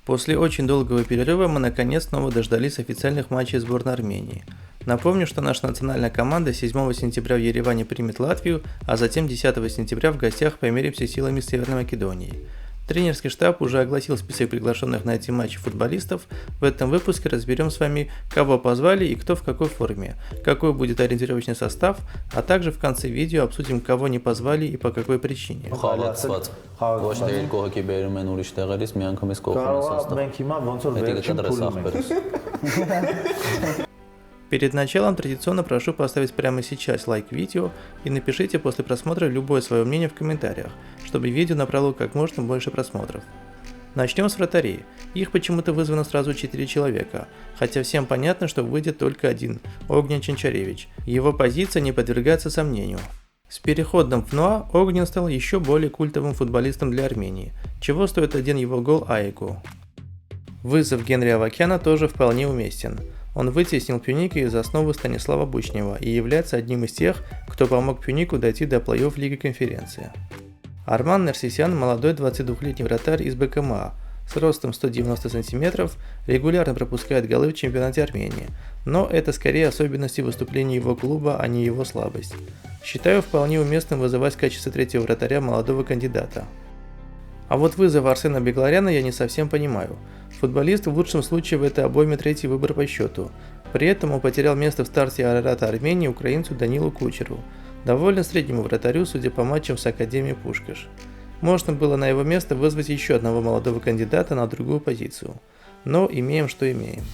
После очень долгого перерыва мы наконец снова дождались официальных матчей сборной Армении. Напомню, что наша национальная команда 7 сентября в Ереване примет Латвию, а затем 10 сентября в гостях померимся силами с Северной Македонией. Тренерский штаб уже огласил список приглашенных на эти матчи футболистов. В этом выпуске разберем с вами, кого позвали и кто в какой форме, какой будет ориентировочный состав, а также в конце видео обсудим, кого не позвали и по какой причине. Перед началом традиционно прошу поставить прямо сейчас лайк видео и напишите после просмотра любое свое мнение в комментариях, чтобы видео набрало как можно больше просмотров. Начнем с вратарей. Их почему-то вызвано сразу 4 человека, хотя всем понятно, что выйдет только один – Огнен Чанчаревич. Его позиция не подвергается сомнению. С переходом в НОА Огнен стал еще более культовым футболистом для Армении, чего стоит один его гол Аику. Вызов Генри Авакяна тоже вполне уместен. Он вытеснил Пюника из основы Станислава Бучнева и является одним из тех, кто помог Пюнику дойти до плей-офф Лиги Конференции. Арман Нерсисян – молодой 22-летний вратарь из БКМА, с ростом 190 см, регулярно пропускает голы в чемпионате Армении, но это скорее особенности выступлений его клуба, а не его слабость. Считаю вполне уместным вызывать в качестве третьего вратаря молодого кандидата. А вот вызов Арсена Бегларяна я не совсем понимаю. Футболист в лучшем случае в этой обойме третий выбор по счету. При этом он потерял место в старте Арарата Армении украинцу Данилу Кучеру, довольно среднему вратарю, судя по матчам с Академией Пушкаш. Можно было на его место вызвать еще одного молодого кандидата на другую позицию. Но имеем, что имеем.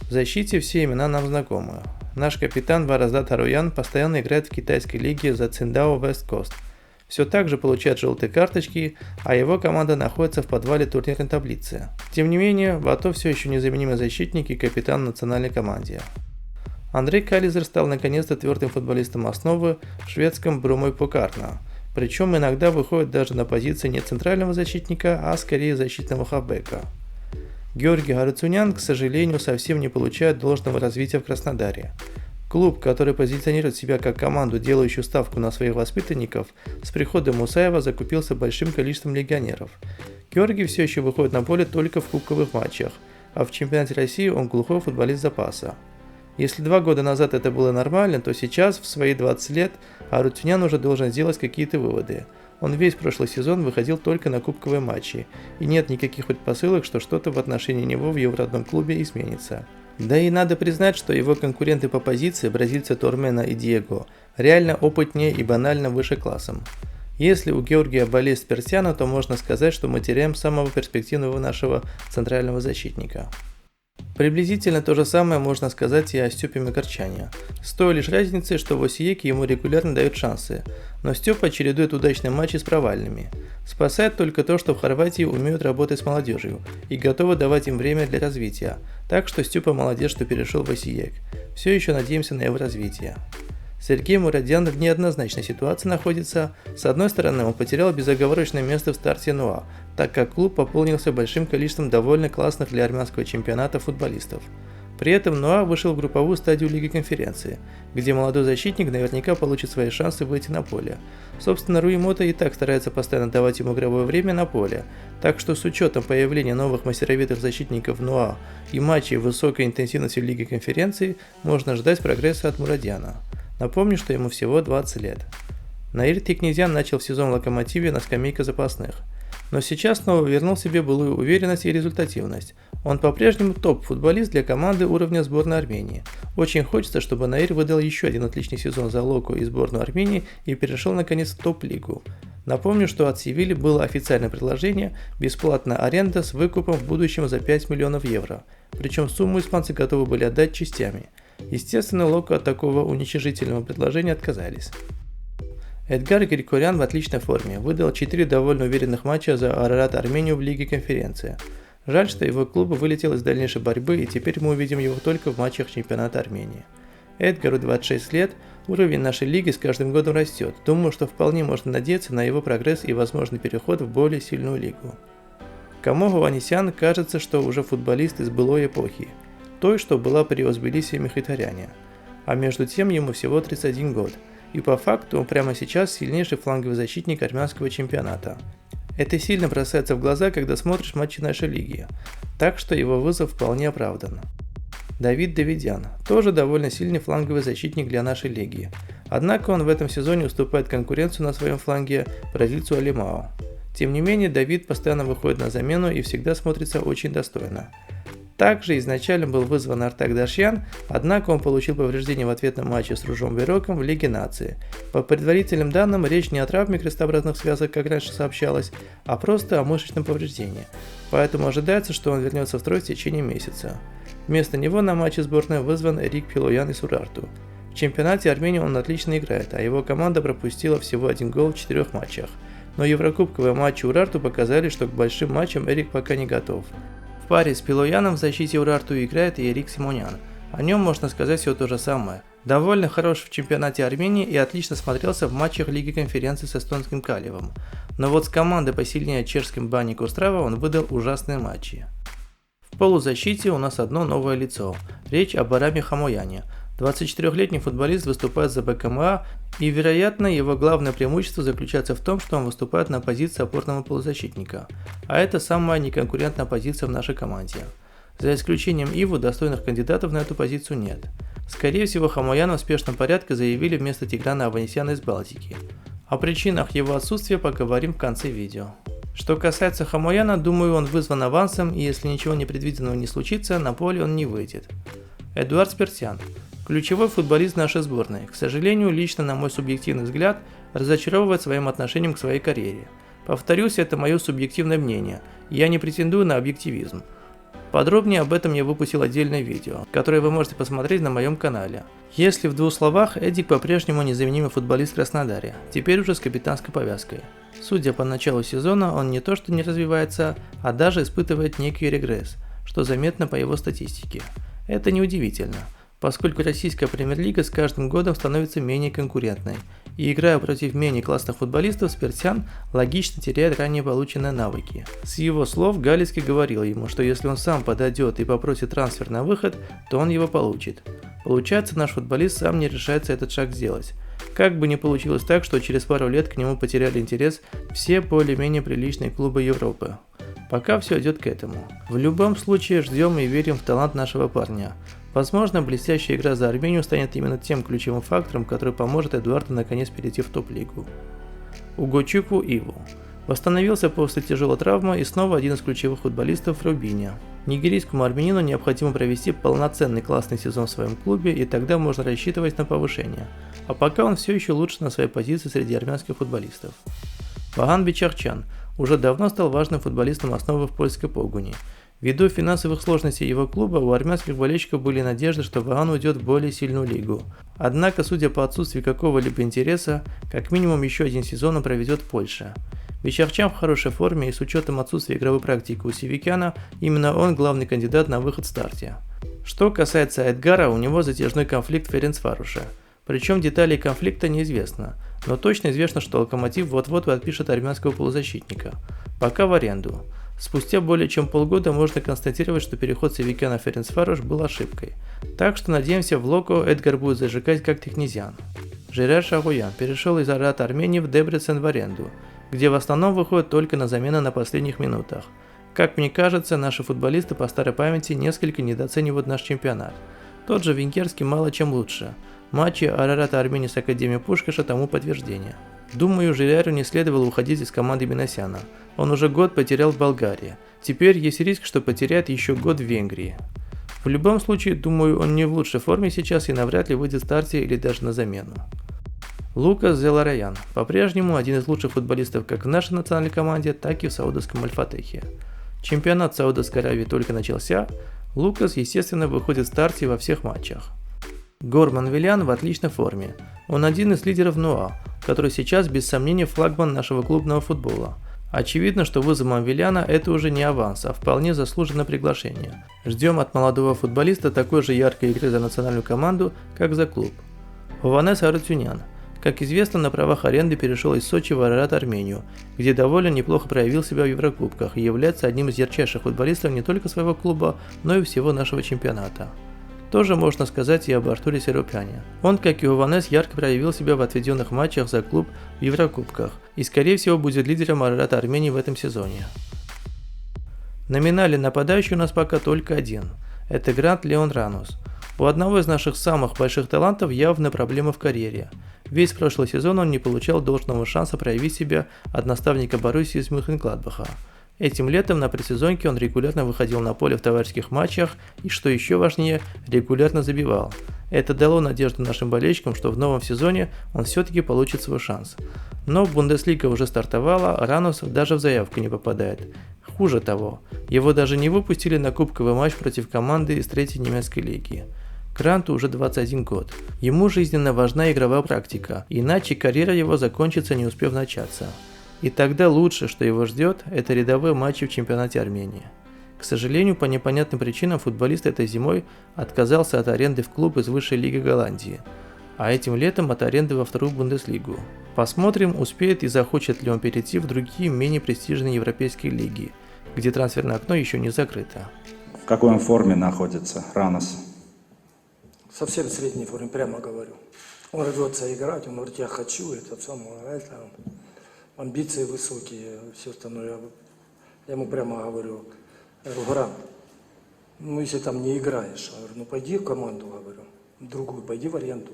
В защите все имена нам знакомы. Наш капитан Вараздат Аруян постоянно играет в китайской лиге за Циндао Вест Кост. Все так же получает желтые карточки, а его команда находится в подвале турнирной таблицы. Тем не менее, Вато все еще незаменимый защитник и капитан национальной команды. Андрей Кализер стал наконец-то твердым футболистом основы в шведском Брумой Покарна, причем иногда выходит даже на позиции не центрального защитника, а скорее защитного хавбека. Георгий Гаруцунян, к сожалению, совсем не получает должного развития в Краснодаре. Клуб, который позиционирует себя как команду, делающую ставку на своих воспитанников, с приходом Мусаева закупился большим количеством легионеров. Георгий все еще выходит на поле только в кубковых матчах, а в чемпионате России он глухой футболист запаса. Если 2 года назад это было нормально, то сейчас, в свои 20 лет, Арутюнян уже должен сделать какие-то выводы. Он весь прошлый сезон выходил только на кубковые матчи, и нет никаких предпосылок, что что-то в отношении него в его родном клубе изменится. Да и надо признать, что его конкуренты по позиции, бразильцы Тормена и Диего, реально опытнее и банально выше классом. Если у Георгия болезнь Персяна, то можно сказать, что мы теряем самого перспективного нашего центрального защитника. Приблизительно то же самое можно сказать и о Степе Микарчане. С той лишь разницей, что в Осиеке ему регулярно дают шансы, но Степа чередует удачные матчи с провальными. Спасает только то, что в Хорватии умеют работать с молодежью и готовы давать им время для развития, так что Степа молодец, что перешел в Осиек. Все еще надеемся на его развитие. Сергей Мурадян в неоднозначной ситуации находится. С одной стороны, он потерял безоговорочное место в старте НОА, так как клуб пополнился большим количеством довольно классных для армянского чемпионата футболистов. При этом НОА вышел в групповую стадию Лиги Конференции, где молодой защитник наверняка получит свои шансы выйти на поле. Собственно, Руи Мота и так старается постоянно давать ему игровое время на поле, так что с учетом появления новых мастеровитых защитников НОА и матчей высокой интенсивности в Лиге Конференции можно ждать прогресса от Мурадяна. Напомню, что ему всего 20 лет. Наир Тикнезян начал сезон в Локомотиве на скамейке запасных, но сейчас снова вернул себе былую уверенность и результативность. Он по-прежнему топ-футболист для команды уровня сборной Армении. Очень хочется, чтобы Наир выдал еще один отличный сезон за Локо и сборную Армении и перешел наконец в топ-лигу. Напомню, что от Севильи было официальное предложение – бесплатная аренда с выкупом в будущем за 5 миллионов евро, причем сумму испанцы готовы были отдать частями. Естественно, Локо от такого уничижительного предложения отказались. Эдгар Григорян в отличной форме, выдал 4 довольно уверенных матча за Арарат Армению в Лиге Конференции. Жаль, что его клуб вылетел из дальнейшей борьбы, и теперь мы увидим его только в матчах чемпионата Армении. Эдгару 26 лет, уровень нашей лиги с каждым годом растет. Думаю, что вполне можно надеяться на его прогресс и возможный переход в более сильную лигу. Камо Гованесян кажется, что уже футболист из былой эпохи, той, что была при Озбелисе Мхитаряне. А между тем ему всего 31 год, и по факту он прямо сейчас сильнейший фланговый защитник армянского чемпионата. Это сильно бросается в глаза, когда смотришь матчи нашей лиги, так что его вызов вполне оправдан. Давид Давидян тоже довольно сильный фланговый защитник для нашей лиги, однако он в этом сезоне уступает конкуренцию на своем фланге бразильцу Алимао. Тем не менее, Давид постоянно выходит на замену и всегда смотрится очень достойно. Также изначально был вызван Артак Дашьян, однако он получил повреждение в ответном матче с Ружом Бероком в Лиге Нации. По предварительным данным, речь не о травме крестообразных связок, как раньше сообщалось, а просто о мышечном повреждении, поэтому ожидается, что он вернется в строй в течение месяца. Вместо него на матче сборной вызван Эрик Пилоян из Урарту. В чемпионате Армении он отлично играет, а его команда пропустила всего 1 гол в 4 матчах. Но еврокубковые матчи Урарту показали, что к большим матчам Эрик пока не готов. В паре с Пилояном в защите Урарту играет и Эрик Симонян. О нем можно сказать все то же самое. Довольно хорош в чемпионате Армении и отлично смотрелся в матчах Лиги Конференции с эстонским Калевом. Но вот с командой посильнее чешским Баник Острава он выдал ужасные матчи. В полузащите у нас одно новое лицо. Речь об Араме Хамояне. 24-летний футболист выступает за БКМА, и, вероятно, его главное преимущество заключается в том, что он выступает на позиции опорного полузащитника, а это самая неконкурентная позиция в нашей команде. За исключением Иву, достойных кандидатов на эту позицию нет. Скорее всего, Хамояна в спешном порядке заявили вместо Тиграна Аванесяна из Балтики. О причинах его отсутствия поговорим в конце видео. Что касается Хамояна, думаю, он вызван авансом, и если ничего непредвиденного не случится, на поле он не выйдет. Эдуард Спиртян. Ключевой футболист нашей сборной, к сожалению, лично на мой субъективный взгляд, разочаровывает своим отношением к своей карьере. Повторюсь, это мое субъективное мнение, я не претендую на объективизм. Подробнее об этом я выпустил отдельное видео, которое вы можете посмотреть на моем канале. Если в 2 словах, Эдик по-прежнему незаменимый футболист в Краснодаре, теперь уже с капитанской повязкой. Судя по началу сезона, он не то что не развивается, а даже испытывает некий регресс, что заметно по его статистике. Это неудивительно, поскольку российская премьер-лига с каждым годом становится менее конкурентной, и играя против менее классных футболистов, Спиртян логично теряет ранее полученные навыки. С его слов Галицкий говорил ему, что если он сам подойдет и попросит трансфер на выход, то он его получит. Получается, наш футболист сам не решается этот шаг сделать. Как бы ни получилось так, что через пару лет к нему потеряли интерес все более-менее приличные клубы Европы. Пока все идет к этому. В любом случае ждем и верим в талант нашего парня. Возможно, блестящая игра за Армению станет именно тем ключевым фактором, который поможет Эдуарду наконец перейти в топ-лигу. Угочуку Иву. Восстановился после тяжелой травмы и снова один из ключевых футболистов Рубиня. Нигерийскому армянину необходимо провести полноценный классный сезон в своем клубе, и тогда можно рассчитывать на повышение. А пока он все еще лучше на своей позиции среди армянских футболистов. Ваган Бичарчан уже давно стал важным футболистом основы в польской Погуни. Ввиду финансовых сложностей его клуба, у армянских болельщиков были надежды, что Ваган уйдет в более сильную лигу. Однако, судя по отсутствию какого-либо интереса, как минимум еще один сезон он проведет в Польше. Бичарчан в хорошей форме, и с учетом отсутствия игровой практики у Севикяна, именно он главный кандидат на выход в старте. Что касается Эдгара, у него затяжной конфликт в Ференцвароше. Причем деталей конфликта неизвестно, но точно известно, что Локомотив вот-вот подпишет армянского полузащитника. Пока в аренду. Спустя более чем полгода можно констатировать, что переход Севикяна в Ференцварош был ошибкой. Так что надеемся, в Локо Эдгар будет зажигать как технезиан. Жерар Шагуян перешел из Арата Армении в Дебрецен в аренду, где в основном выходит только на замену на последних минутах. Как мне кажется, наши футболисты по старой памяти несколько недооценивают наш чемпионат. Тот же Венгерский мало чем лучше. Матчи Арарата Армении с Академией Пушкаша тому подтверждение. Думаю, Жеряру не следовало уходить из команды Минасяна. Он уже год потерял в Болгарии. Теперь есть риск, что потеряет еще год в Венгрии. В любом случае, думаю, он не в лучшей форме сейчас и навряд ли выйдет в старте или даже на замену. Лукас Зелараян по-прежнему один из лучших футболистов как в нашей национальной команде, так и в саудовском Аль-Фатехе. Чемпионат Саудовской Аравии только начался, Лукас, естественно, выходит в старте во всех матчах. Горман Вилян в отличной форме. Он один из лидеров НУА, который сейчас без сомнения флагман нашего клубного футбола. Очевидно, что вызовом Виляна это уже не аванс, а вполне заслуженное приглашение. Ждем от молодого футболиста такой же яркой игры за национальную команду, как за клуб. Хованес Арутюнян. Как известно, на правах аренды перешел из Сочи в Арарат Армению, где довольно неплохо проявил себя в Еврокубках и является одним из ярчайших футболистов не только своего клуба, но и всего нашего чемпионата. Тоже можно сказать и об Артуре Серопяне. Он, как и Ованес, ярко проявил себя в отведенных матчах за клуб в Еврокубках и, скорее всего, будет лидером Арарата Армении в этом сезоне. Номинальный нападающий у нас пока только один. Это Грант Леон Ранус. У одного из наших самых больших талантов явно проблемы в карьере. Весь прошлый сезон он не получал должного шанса проявить себя от наставника Боруссии из Мюнхен-Гладбаха. Этим летом на предсезонке он регулярно выходил на поле в товарищеских матчах и, что еще важнее, регулярно забивал. Это дало надежду нашим болельщикам, что в новом сезоне он все-таки получит свой шанс. Но Бундеслига уже стартовала, а Ранус даже в заявку не попадает. Хуже того, его даже не выпустили на кубковый матч против команды из 3-й немецкой лиги. Гранту уже 21 год. Ему жизненно важна игровая практика, иначе карьера его закончится, не успев начаться. И тогда лучшее, что его ждет, это рядовые матчи в чемпионате Армении. К сожалению, по непонятным причинам футболист этой зимой отказался от аренды в клуб из высшей лиги Голландии, а этим летом от аренды во вторую Бундеслигу. Посмотрим, успеет и захочет ли он перейти в другие менее престижные европейские лиги, где трансферное окно еще не закрыто. В какой он форме находится, Ранус? Совсем в средней форме, прямо говорю. Он рвется играть, он говорит, я хочу, это амбиции высокие, все остальное. Я ему прямо говорю, Гран, ну если там не играешь, я говорю, ну пойди в команду, говорю, другую, пойди в аренду,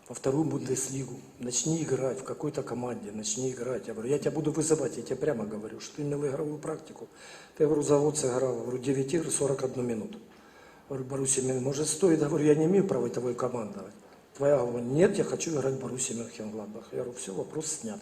во вторую Бундеслигу, начни играть в какой-то команде, начни играть. Я говорю, я тебя буду вызывать, я тебе прямо говорю, что ты имел игровую практику. Ты, говорю, завод сыграл, говорю, 9 игр, 41 минуту. Говорю, Боруссия, может стоит, говорю, я не имею права тобой командовать. Твоя говорит, нет, я хочу играть в Боруссии Мюнхен-Гладбах. Я говорю, все, вопрос снят.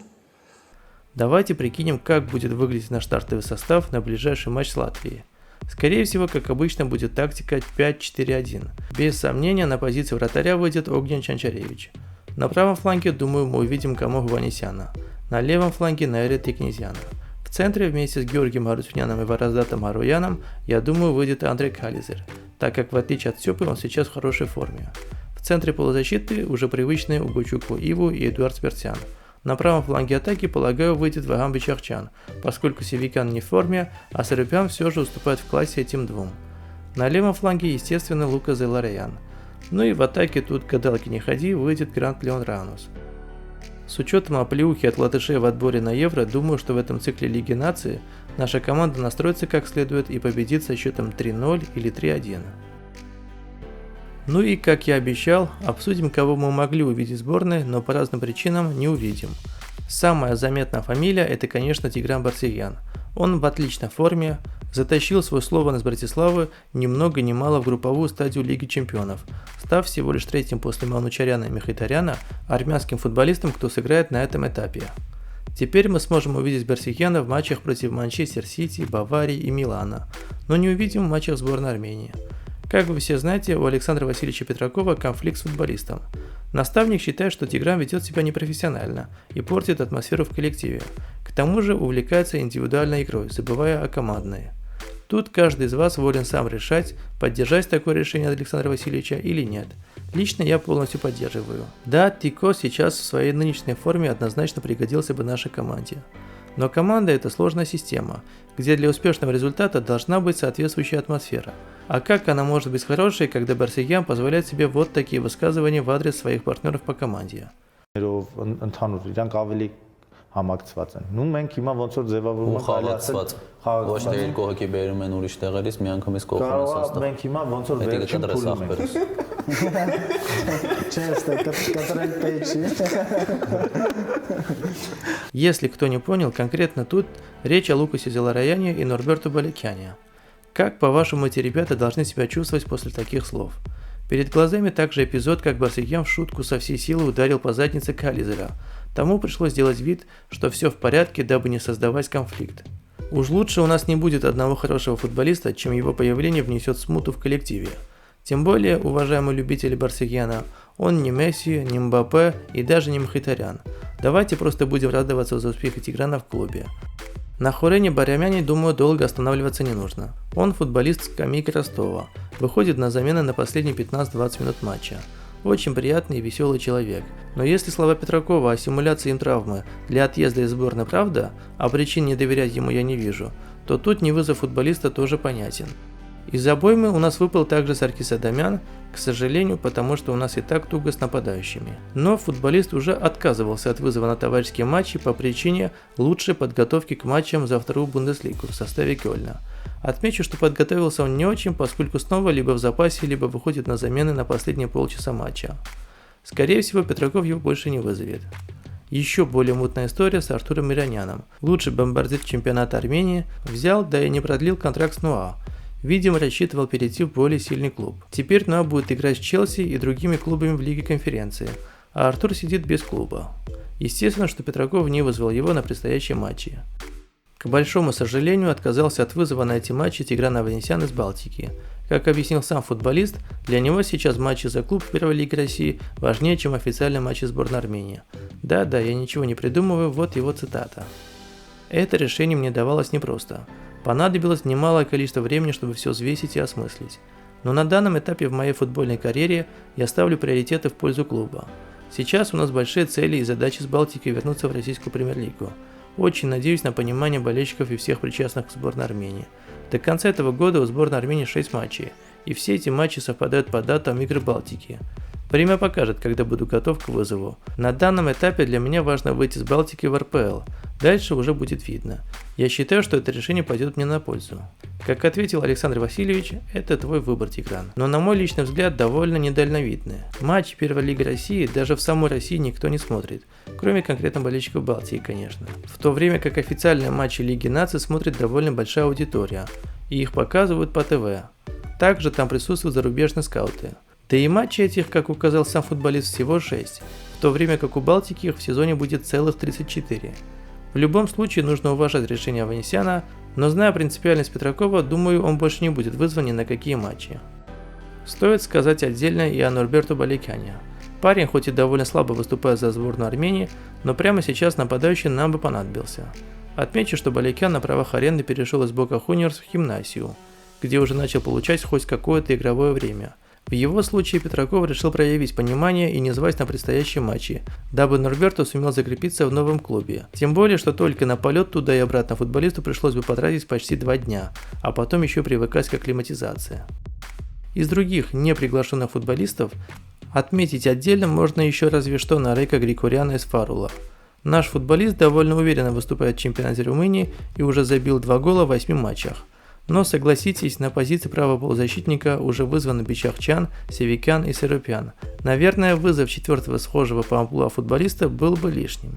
Давайте прикинем, как будет выглядеть наш стартовый состав на ближайший матч с Латвией. Скорее всего, как обычно, будет тактика 5-4-1. Без сомнения, на позиции вратаря выйдет Огнен Чанчаревич. На правом фланге, думаю, мы увидим Камо Ванесяна. На левом фланге Найрет Тикнезяна. В центре вместе с Георгием Арутюняном и Вараздатом Аруяном, я думаю, выйдет Андрей Кализер, так как в отличие от Степы он сейчас в хорошей форме. В центре полузащиты уже привычные Угойчуку Иву и Эдуард Спиртян. На правом фланге атаки, полагаю, выйдет Вагам Бичахчан, поскольку Севикян не в форме, а Серопян все же уступает в классе этим двум. На левом фланге, естественно, Лука Зелараян. Ну и в атаке тут гадалки не ходи, выйдет Грант Леон Ранус. С учетом оплеухи от латышей в отборе на Евро, думаю, что в этом цикле Лиги Наций наша команда настроится как следует и победит со счетом 3-0 или 3-1. Ну и, как я обещал, обсудим, кого мы могли увидеть в сборной, но по разным причинам не увидим. Самая заметная фамилия – это, конечно, Тигран Барсигян. Он в отличной форме, затащил свой Слован из Братиславы ни много ни мало в групповую стадию Лиги Чемпионов, став всего лишь третьим после Манучаряна и Михайтаряна армянским футболистом, кто сыграет на этом этапе. Теперь мы сможем увидеть Барсигяна в матчах против Манчестер Сити, Баварии и Милана, но не увидим в матчах сборной Армении. Как вы все знаете, у Александра Васильевича Петракова конфликт с футболистом. Наставник считает, что Тигран ведет себя непрофессионально и портит атмосферу в коллективе. К тому же увлекается индивидуальной игрой, забывая о командной. Тут каждый из вас волен сам решать, поддержать такое решение Александра Васильевича или нет. Лично я полностью поддерживаю. Да, Тико сейчас в своей нынешней форме однозначно пригодился бы нашей команде. Но команда – это сложная система, где для успешного результата должна быть соответствующая атмосфера. А как она может быть хорошей, когда Барсигян позволяет себе вот такие высказывания в адрес своих партнеров по команде? Համակցված են։ Նու մենք հիմա ոնց որ ձևավորում ենք խաղացված։ Ոչ թե երկու հոգի բերում են ուրիշ տեղերից, միանգամից կողմն են սաստա։ Մենք հիմա ոնց որ վերջին փուլում ենք։ Честно, который печи. Если кто не понял, конкретно тут речь о Лукасе Зелараяне и Норберту Балекяне. Как, по-вашему, эти ребята должны себя чувствовать после таких слов? Перед глазами также эпизод, как Барсигян в шутку со всей силы ударил по заднице Кализера. Тому пришлось сделать вид, что все в порядке, дабы не создавать конфликт. Уж лучше у нас не будет одного хорошего футболиста, чем его появление внесет смуту в коллективе. Тем более, уважаемые любители Барсигяна, он не Месси, не Мбаппе и даже не Мхитарян. Давайте просто будем радоваться за успехи Тиграна в клубе. На Хурене Барямяне, думаю, долго останавливаться не нужно. Он футболист скамейки Ростова, выходит на замену на последние 15-20 минут матча. Очень приятный и веселый человек. Но если слова Петракова о симуляции им травмы для отъезда из сборной правда, а причин не доверять ему я не вижу, то тут невызов футболиста тоже понятен. Из обоймы у нас выпал также Саркис Адамян, к сожалению, потому что у нас и так туго с нападающими. Но футболист уже отказывался от вызова на товарищеские матчи по причине лучшей подготовки к матчам за вторую Бундеслигу в составе Кёльна. Отмечу, что подготовился он не очень, поскольку снова либо в запасе, либо выходит на замены на последние полчаса матча. Скорее всего, Петраков его больше не вызовет. Еще более мутная история с Артуром Мироняном. Лучший бомбардир чемпионата Армении взял, да и не продлил контракт с Нуа. Видимо, рассчитывал перейти в более сильный клуб. Теперь Нуа будет играть с Челси и другими клубами в Лиге Конференции, а Артур сидит без клуба. Естественно, что Петраков не вызвал его на предстоящие матчи. К большому сожалению, отказался от вызова на эти матчи Тигран Аванесян из Балтики. Как объяснил сам футболист, для него сейчас матчи за клуб в Первой Лиге России важнее, чем официальные матчи сборной Армении. Да, я ничего не придумываю, вот его цитата. Это решение мне давалось непросто. Понадобилось немалое количество времени, чтобы все взвесить и осмыслить. Но на данном этапе в моей футбольной карьере я ставлю приоритеты в пользу клуба. Сейчас у нас большие цели и задачи с Балтикой вернуться в российскую премьер-лигу. Очень надеюсь на понимание болельщиков и всех причастных к сборной Армении. До конца этого года у сборной Армении 6 матчей, и все эти матчи совпадают по датам игр Балтики. Время покажет, когда буду готов к вызову. На данном этапе для меня важно выйти с Балтики в РПЛ. Дальше уже будет видно. Я считаю, что это решение пойдет мне на пользу. Как ответил Александр Васильевич, это твой выбор, Тигран. Но на мой личный взгляд довольно недальновидный. Матч Первой Лиги России даже в самой России никто не смотрит. Кроме конкретно болельщиков Балтии, конечно. В то время как официальные матчи Лиги Наций смотрит довольно большая аудитория. И их показывают по ТВ. Также там присутствуют зарубежные скауты. Да и матчей этих, как указал сам футболист, всего 6, в то время как у Балтики их в сезоне будет целых 34. В любом случае нужно уважать решение Аванесяна, но зная принципиальность Петракова, думаю, он больше не будет вызван ни на какие матчи. Стоит сказать отдельно и о Норберту Баликяне. Парень хоть и довольно слабо выступает за сборную Армении, но прямо сейчас нападающий нам бы понадобился. Отмечу, что Баликян на правах аренды перешел из Бока Хуниорс в Гимнасию, где уже начал получать хоть какое-то игровое время. В его случае Петраков решил проявить понимание и не звать на предстоящие матчи, дабы Норберту сумел закрепиться в новом клубе. Тем более, что только на полет туда и обратно футболисту пришлось бы потратить почти 2 дня, а потом еще привыкать к акклиматизации. Из других неприглашенных футболистов отметить отдельно можно еще разве что Нарека Григоряна из Фарула. Наш футболист довольно уверенно выступает в чемпионате Румынии и уже забил 2 гола в 8 матчах. Но согласитесь, на позиции правого полузащитника уже вызваны Бичахчан, Севикян и Серупян. Наверное, вызов 4-го схожего по амплуа футболиста был бы лишним.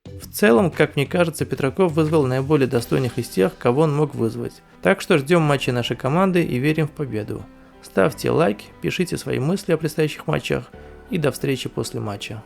В целом, как мне кажется, Петраков вызвал наиболее достойных из тех, кого он мог вызвать. Так что ждем матча нашей команды и верим в победу. Ставьте лайк, пишите свои мысли о предстоящих матчах и до встречи после матча.